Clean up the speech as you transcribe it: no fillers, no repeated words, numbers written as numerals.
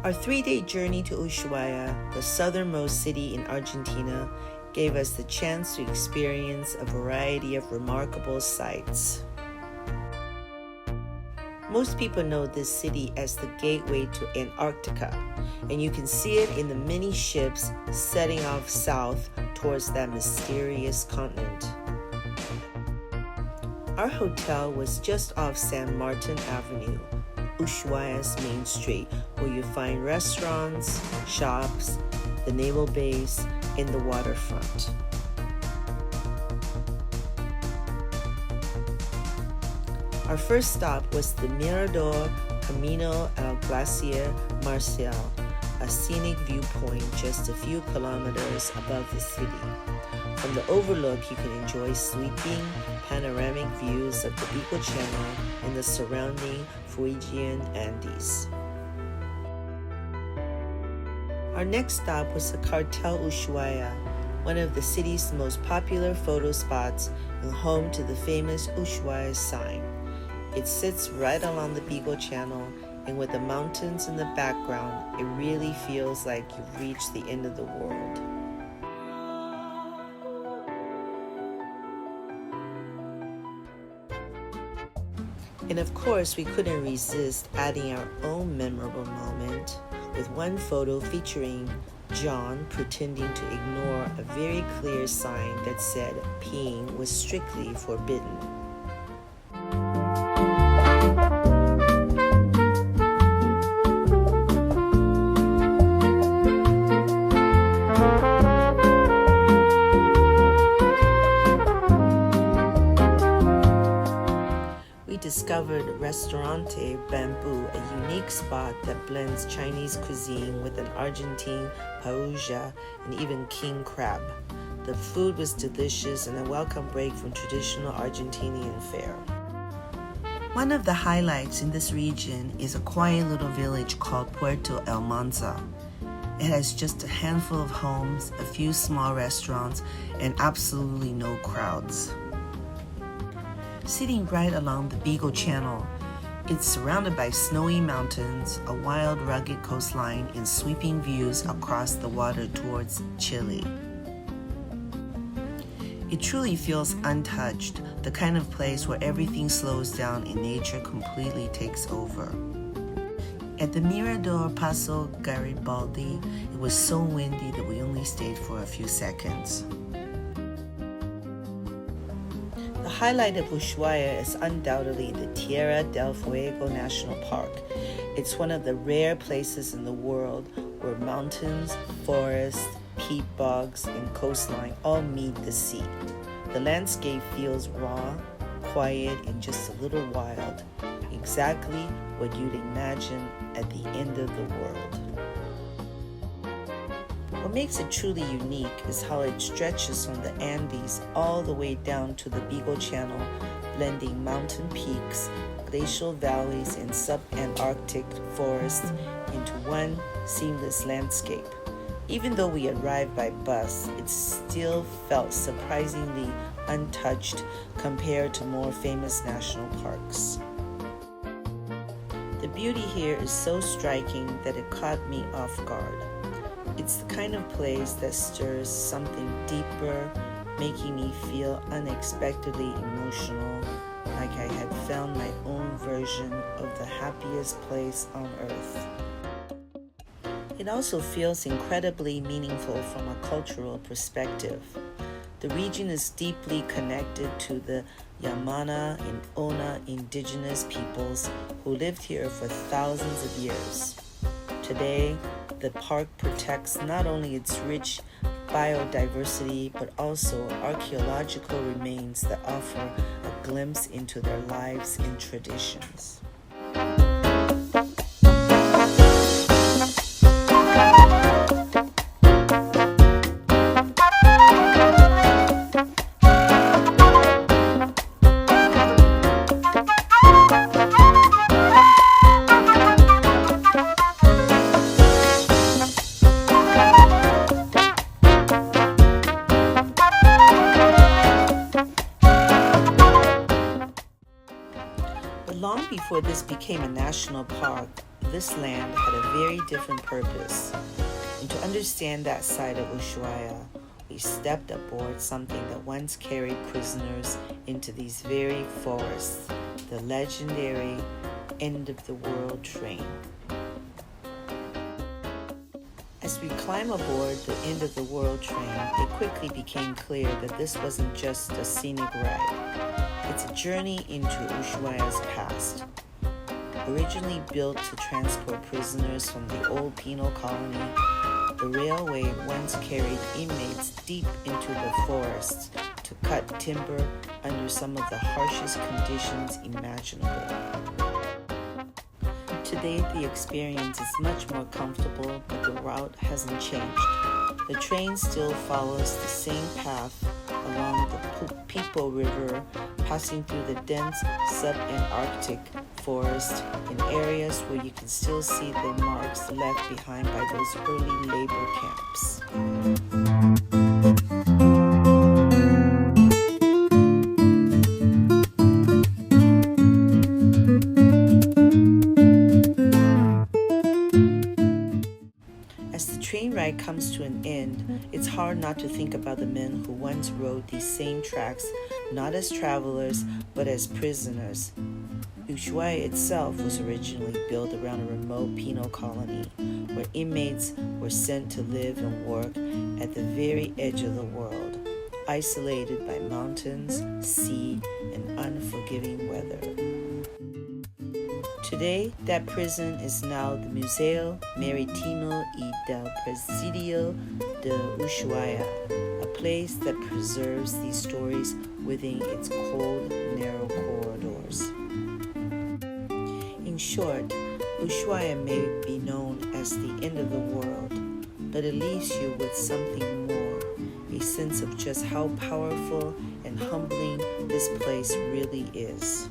Our 3-day journey to Ushuaia, the southernmost city in Argentina, gave us the chance to experience a variety of remarkable sights. Most people know this city as the gateway to Antarctica, and you can see it in the many ships setting off south towards that mysterious continent. Our hotel was just off San Martin Avenue, Ushuaia's main street, where you find restaurants, shops, the naval base, and the waterfront. Our first stop was the Mirador Camino al Glaciar Marcial, a scenic viewpoint just a few kilometers above the city. From the overlook, you can enjoy sweeping, panoramic views of the Beagle Channel and the surrounding Fuegian Andes. Our next stop was the Cartel Ushuaia, one of the city's most popular photo spots and home to the famous Ushuaia sign. It sits right along the Beagle Channel, and with the mountains in the background, it really feels like you've reached the end of the world. And of course, we couldn't resist adding our own memorable moment with one photo featuring John pretending to ignore a very clear sign that said peeing was strictly forbidden. Discovered Restaurante Bamboo, a unique spot that blends Chinese cuisine with an Argentine paella and even king crab. The food was delicious and a welcome break from traditional Argentinian fare. One of the highlights in this region is a quiet little village called Puerto El Manza. It has just a handful of homes, a few small restaurants, and absolutely no crowds. Sitting right along the Beagle Channel, it's surrounded by snowy mountains, a wild, rugged coastline, and sweeping views across the water towards Chile. It truly feels untouched, the kind of place where everything slows down and nature completely takes over. At the Mirador Paso Garibaldi, it was so windy that we only stayed for a few seconds. The highlight of Ushuaia is undoubtedly the Tierra del Fuego National Park. It's one of the rare places in the world where mountains, forests, peat bogs, and coastline all meet the sea. The landscape feels raw, quiet, and just a little wild, exactly what you'd imagine at the end of the world. What makes it truly unique is how it stretches from the Andes all the way down to the Beagle Channel, blending mountain peaks, glacial valleys, and subantarctic forests into one seamless landscape. Even though we arrived by bus, it still felt surprisingly untouched compared to more famous national parks. The beauty here is so striking that it caught me off guard. It's the kind of place that stirs something deeper, making me feel unexpectedly emotional, like I had found my own version of the happiest place on earth. It also feels incredibly meaningful from a cultural perspective. The region is deeply connected to the Yamana and Ona indigenous peoples who lived here for thousands of years. Today, the park protects not only its rich biodiversity, but also archaeological remains that offer a glimpse into their lives and traditions. Long before this became a national park, this land had a very different purpose. And to understand that side of Ushuaia, we stepped aboard something that once carried prisoners into these very forests, the legendary end-of-the-world train. As we climb aboard the end-of-the-world train, it quickly became clear that this wasn't just a scenic ride. It's a journey into Ushuaia's past. Originally built to transport prisoners from the old penal colony, the railway once carried inmates deep into the forests to cut timber under some of the harshest conditions imaginable. Today, the experience is much more comfortable, but the route hasn't changed. The train still follows the same path along the Pipo River, passing through the dense subantarctic forest in areas where you can still see the marks left behind by those early labor camps. As the train ride comes to an end, it's hard not to think about the men who once rode these same tracks, not as travelers, but as prisoners. Ushuaia itself was originally built around a remote penal colony, where inmates were sent to live and work at the very edge of the world, isolated by mountains, sea, and unforgiving weather. Today, that prison is now the Museo Marítimo y del Presidio de Ushuaia, a place that preserves these stories within its cold, narrow corridors. In short, Ushuaia may be known as the end of the world, but it leaves you with something more, a sense of just how powerful and humbling this place really is.